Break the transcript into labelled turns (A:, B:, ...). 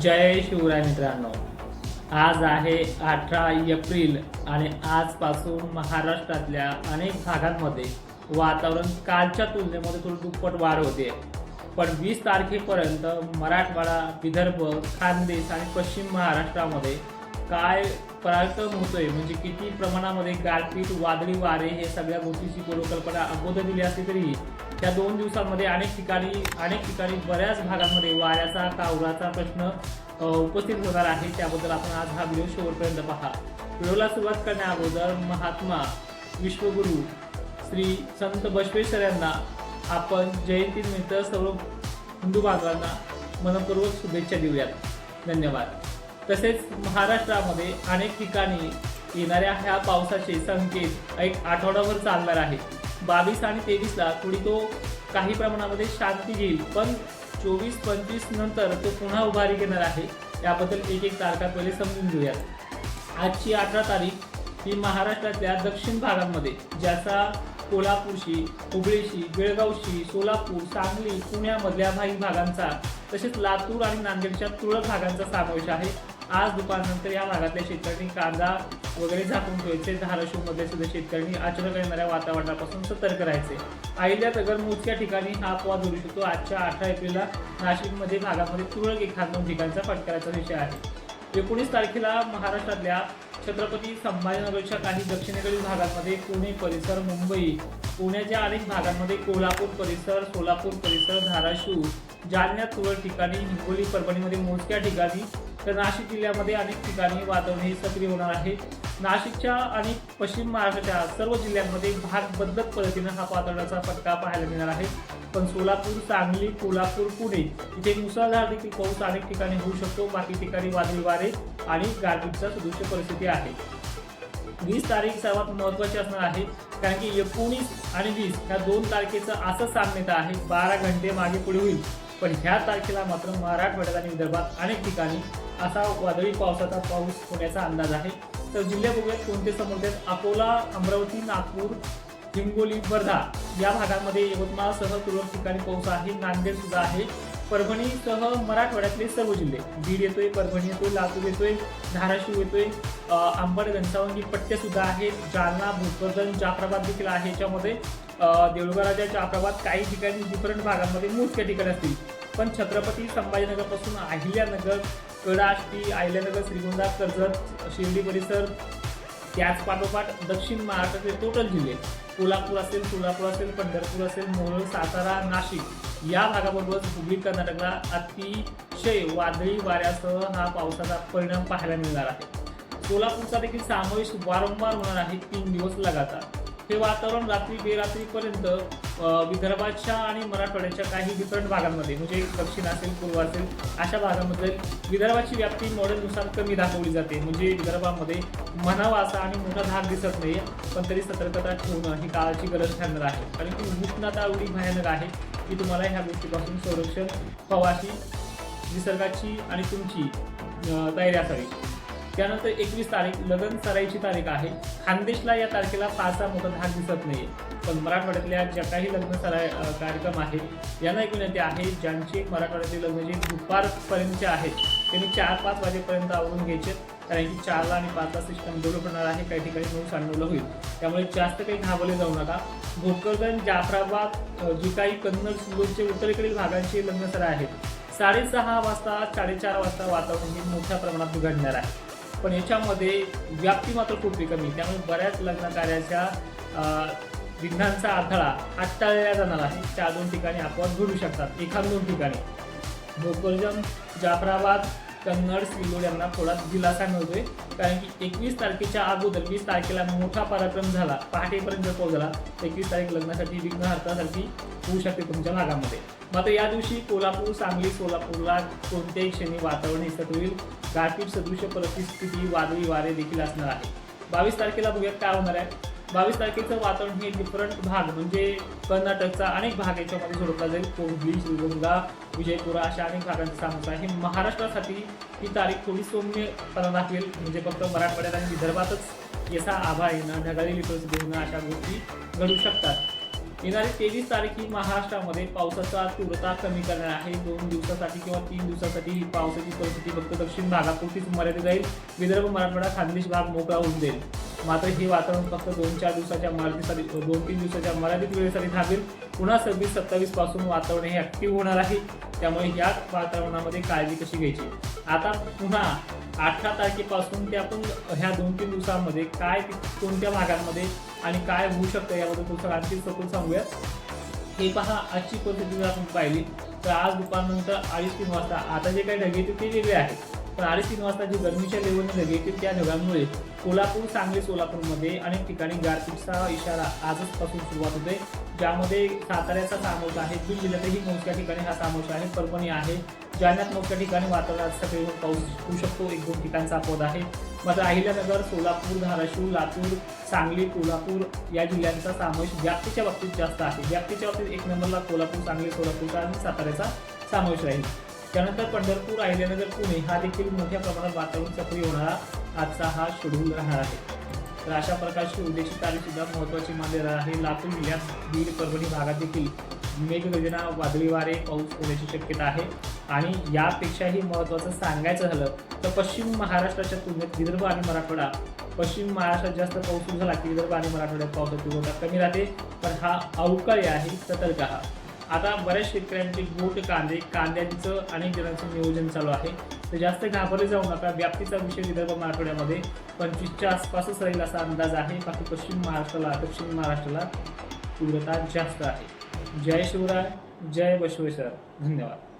A: जय शिवराय मित्रांनो, आज आहे 18 एप्रिल आणि आजपासून महाराष्ट्रातल्या अनेक भागांमध्ये वातावरण कालच्या तुलनेमध्ये थोडं दुप्पट वाढ होते. पण 20 तारखेपर्यंत मराठवाडा, विदर्भ, खानदेश आणि पश्चिम महाराष्ट्रामध्ये काय पराक्रम होतोय, म्हणजे किती प्रमाणामध्ये गारपीट, वादळी वारे, हे सगळ्या गोष्टीची पूर्वकल्पना अगोदर दिली असली तरी या 2 दिवसांमध्ये अनेक ठिकाणी बऱ्याच भागांमध्ये वाऱ्याचा, कावराचा प्रश्न उपस्थित होणार आहे. त्याबद्दल आपण आज हा व्हिडिओ शेवटपर्यंत पहा. व्हिडिओला सुरुवात करण्या अगोदर महात्मा विश्वगुरु श्री संत बसवेश्वर यांना आपण जयंतीनिमित्त सर्व हिंदू बांधवांना मनपूर्वक शुभेच्छा देऊयात. धन्यवाद. तसेच महाराष्ट्रामध्ये अनेक ठिकाणी येणाऱ्या ह्या पावसाचे संकेत एक आठवडाभर चालणार आहे. 22 आणि 23ला थोडी तो काही प्रमाणामध्ये शांती घेईल, पण 24-25 नंतर तो पुन्हा उभारी घेणार आहे. याबद्दल एक तारखा पहिले समजून घेऊयात. आजची 18 तारीख ही महाराष्ट्रातल्या दक्षिण भागांमध्ये, ज्याचा कोल्हापूरशी, हुबळीशी, बेळगावशी, सोलापूर, सांगली, पुण्यामधल्या काही भागांचा, तसेच लातूर आणि नांदेडच्या तुरळक भागांचा समावेश आहे. आज दुपारनंतर या भागातल्या शेतकऱ्यांनी कांदा वगैरे झाकून ठेवायचे. धाराशिवमधल्या सुद्धा शेतकऱ्यांनी अचानक येणाऱ्या वातावरणापासून सतर्क राहायचे. अहिल्यानगर मोजक्या ठिकाणी हा अपवाद होऊ शकतो. आजच्या 18 एप्रिलला नाशिकमध्ये भागामध्ये तुरळक 1-2 ठिकाणचा फटकाराचा विषय आहे. 19 तारखेला महाराष्ट्रातल्या छत्रपती संभाजीनगरच्या काही दक्षिणेकडील भागांमध्ये, पुणे परिसर, मुंबई, पुण्याच्या अनेक भागांमध्ये, कोल्हापूर परिसर, सोलापूर परिसर, धाराशिव, जालन्यात तुरळक ठिकाणी, हिंगोली, परभणीमध्ये मोजक्या ठिकाणी, तर नाशिक जिल्ह्यामध्ये अनेक ठिकाणी वातावरण हे सक्रिय होणार आहे. नाशिकच्या आणि पश्चिम महाराष्ट्राच्या सर्व जिल्ह्यांमध्ये भागबद्ध पद्धतीने हा वातावरणाचा फटका पाहायला मिळणार आहे. पण सोलापूर, सांगली, कोल्हापूर, पुणे इथे मुसळधार देखील पाऊस अनेक ठिकाणी होऊ शकतो. बाकी ठिकाणी वादळी वारे आणि गारपीटचा सदृश्य परिस्थिती आहे. 20 तारीख सर्वात महत्त्वाची असणार आहे, कारण की 19 आणि 20 या 2 तारखेचं असं साम्यता आहे. 12 घंटे मागे पुढे होईल. पण ह्या तारखेला मात्र मराठवाड्यात आणि विदर्भात अनेक ठिकाणी असा वादळी पावसाचा पाऊस होण्याचा अंदाज आहे. तर जिल्हे बघूयात कोणते समोरतात. अकोला, अमरावती, नागपूर, हिंगोली, वर्धा या भागांमध्ये, यवतमाळसह तुरळक ठिकाणी पाऊस आहे. नांदेड सुद्धा आहे. परभणीसह मराठवाड्यातले सर्व जिल्हे, बीड येतोय, परभणी येतोय, लातूर येतोय, धाराशिव येतोय, अंबड, घनसावंगी पट्टे सुद्धा आहेत. जालना, भोकरदन, जाफराबाद देखील आहे. याच्यामध्ये देऊळगावच्या जाफराबाद काही ठिकाणी डिफरंट भागांमध्ये मोजक्या ठिकाणी असतील. पण छत्रपती संभाजीनगरपासून अहिल्यानगर, कडाष्टी, अहिल्यानगर, श्रीगोंदा, कर्जत, शिर्डी परिसर, त्याच पाठोपाठ दक्षिण महाराष्ट्रातले टोटल जिल्हे, कोल्हापूर असेल, सोलापूर असेल, पंढरपूर असेल, मोहोळ, सातारा, नाशिक या भागाबरोबरच हुबळी, कर्नाटकला अतिशय वादळी वाऱ्यासह हा पावसाचा परिणाम पाहायला मिळणार आहे. सोलापूरचा देखील समावेश वारंवार होणार आहे 3 दिवस लगातार. हे वातावरण रात्री बेरात्रीपर्यंत विदर्भाच्या आणि मराठवाड्याच्या काही डिफरंट भागांमध्ये, म्हणजे दक्षिण असेल, पूर्व असेल, अशा भागांमध्ये विदर्भाची व्याप्ती मॉडेलनुसार कमी दाखवली जाते. म्हणजे विदर्भामध्ये म्हणावा असा आणि मोठा धाक दिसत नाही, पण तरी सतर्कता ठेवणं ही काळाची गरज ठरणार आहे. कारण की उष्णता एवढी भयानक आहे की तुम्हाला ह्या गोष्टीपासून संरक्षण हवाची, निसर्गाची आणि तुमची तयारी असावी. त्यानंतर 21 तारीख लगन सराईची तारीख आहे. खानदेशला या तारखेला फारसा मोठा धाक दिसत नाही, पण मराठवाड्यातल्या ज्या काही लग्न सराई कार्यक्रम आहेत यांना एक विनंती आहे, ज्यांचे मराठवाड्यातले लग्न जे दुपारपर्यंतचे आहेत त्यांनी 4-5 वाजेपर्यंत आवरून घ्यायचे. कारण की 4ला आणि 5ला सिस्टम डेव्हलप होणार आहे. काही ठिकाणी 9-9:30 होईल. त्यामुळे जास्त काही घाबरले जाऊ नका. भोकरदन, जाफराबाद, जी काही कन्नड, सिल्लोडचे उत्तरेकडील भागांचे लग्न सराई आहेत, 6:30 वाजता, 4:30 वाजता वातावरण हे मोठ्या प्रमाणात बिघडणार आहे. पण याच्यामध्ये व्याप्ती मात्र खूप कमी, त्यामुळे बऱ्याच लग्न कार्याच्या विघ्नांचा अडथळा हाताळला जाणार आहे. 4-2 ठिकाणी अपवाद घडू शकतात. 1-2 ठिकाणी भोकरदन, जाफराबाद, कन्नड, सिल्लोड यांना थोडा दिलासा मिळतोय. कारण की 21 तारखेच्या अगोदर 20 तारखेला मोठा पराक्रम झाला, पहाटेपर्यंत पोहोचला. 21 तारीख लग्नासाठी विघ्नहर्तासारखी होऊ शकते तुमच्या भागामध्ये. मात्र या दिवशी कोल्हापूर, सांगली, सोलापूरला कोणत्याही क्षणी वातावरण हिंसक होईल. गारपीट सदृश्य परिस्थिती, वादळी वारे देखील असणार आहे. 22 तारखेला बघूयात काय होणार आहे. 22 तारखेचं वातावरण हे डिफरंट भाग, म्हणजे कर्नाटकचा अनेक भाग याच्यामध्ये जोडला जाईल. हुबळी, श्रीगोंदा, विजयपुरा अशा अनेक भागांचा समावेश आहे. महाराष्ट्रासाठी ही तारीख थोडी सौम्यपणा दाखवेल, म्हणजे फक्त मराठवाड्यात आणि विदर्भातच याचा आभाळ येणं, ढगाळी परिस्थिती होणं अशा गोष्टी घडू शकतात. येणारी 23 तारीख ही महाराष्ट्रामध्ये पावसाचा तीव्रता कमी करणार आहे. 2 दिवसासाठी किंवा 3 दिवसासाठी ही पावसाची परिस्थिती फक्त दक्षिण भागापुरतीच मर्यादित राहील. विदर्भ, मराठवाडा, खानदेश भाग मोकळा होऊन जाईल. मात्र हे वातावरण फक्त 2-4 दिवसाच्या मर्यादेसाठी 2-3 दिवसाच्या मर्यादित वेळेसाठी थांबेल. पुन्हा 26-27 पासून वातावरण हे ऍक्टिव्ह होणार आहे. त्यामुळे या वातावरणामध्ये काळजी कशी घ्यायची. आता पुन्हा 18 तारखेपासून ते आपण ह्या 2-3 दिवसांमध्ये काय कोणत्या भागांमध्ये आणि काय होऊ शकतं याबद्दल तुमचं आणखी सखोल सांगूयात. हे पहा, आजची परिस्थिती जर आपण पाहिली तर आज दुपारनंतर 2:30-3 वाजता आता जे काही ढग येतील ते वेगळे आहेत. पण 2:30-3 वाजता जी गरमीच्या लेवलने ढग येतील त्या ढगांमुळे कोल्हापूर, सांगली, सोलापूरमध्ये अनेक ठिकाणी गारपीटचा इशारा आजच पासून सुरुवात होते. ज्यामध्ये साताऱ्याचा समावेश आहे. बीड जिल्ह्यातही मोजक्या ठिकाणी हा समावेश आहे. परभणी आहे. जालन्यात मोठ्या ठिकाणी वातावरणात सकाळी पाऊस होऊ शकतो. 1-2 ठिकाणचा अपवाद आहे. मात्र अहिल्यानगर, सोलापूर, धाराशिव, लातूर, सांगली, कोल्हापूर या जिल्ह्यांचा समावेश व्याप्तीच्या बाबतीत जास्त आहे. व्याप्तीच्या बाबतीत 1 नंबरला कोल्हापूर, सांगली, सोलापूरचा आणि साताऱ्याचा समावेश राहील. त्यानंतर पंढरपूर, अहिल्यानगर, पुणे हा देखील मोठ्या प्रमाणात वातावरण सक्रिय होणारा आजचा हा शेड्यूल राहणार आहे. तर अशा प्रकारची उद्याची तारीख सुद्धा महत्त्वाची मानली जाणार आहे. लातूर जिल्ह्यात, बीड, परभणी भागात देखील मेघगर्जना, वादळी वारे, पाऊस होण्याची शक्यता आहे. आणि यापेक्षाही महत्त्वाचं सांगायचं झालं तर पश्चिम महाराष्ट्राच्या तुलनेत विदर्भ आणि मराठवाडा, पश्चिम महाराष्ट्रात जास्त पाऊस सुरू झाला की विदर्भ आणि मराठवाड्यात पावसाची तीव्रता कमी राहते. पण हा अवकाळी आहे, सतर्क हा. आता बऱ्याच शेतकऱ्यांचे गोट कांद्यांचं अनेक जणांचं नियोजन चालू आहे. तर जास्त घाबरले जाऊ नका. व्याप्तीचा विषय विदर्भ मराठवाड्यामध्ये 25च्या आसपासच राहील असा अंदाज आहे. बाकी पश्चिम महाराष्ट्राला, दक्षिण महाराष्ट्राला तीव्रता जास्त आहे. जय शिवराय, जय बसवेश्वर. धन्यवाद.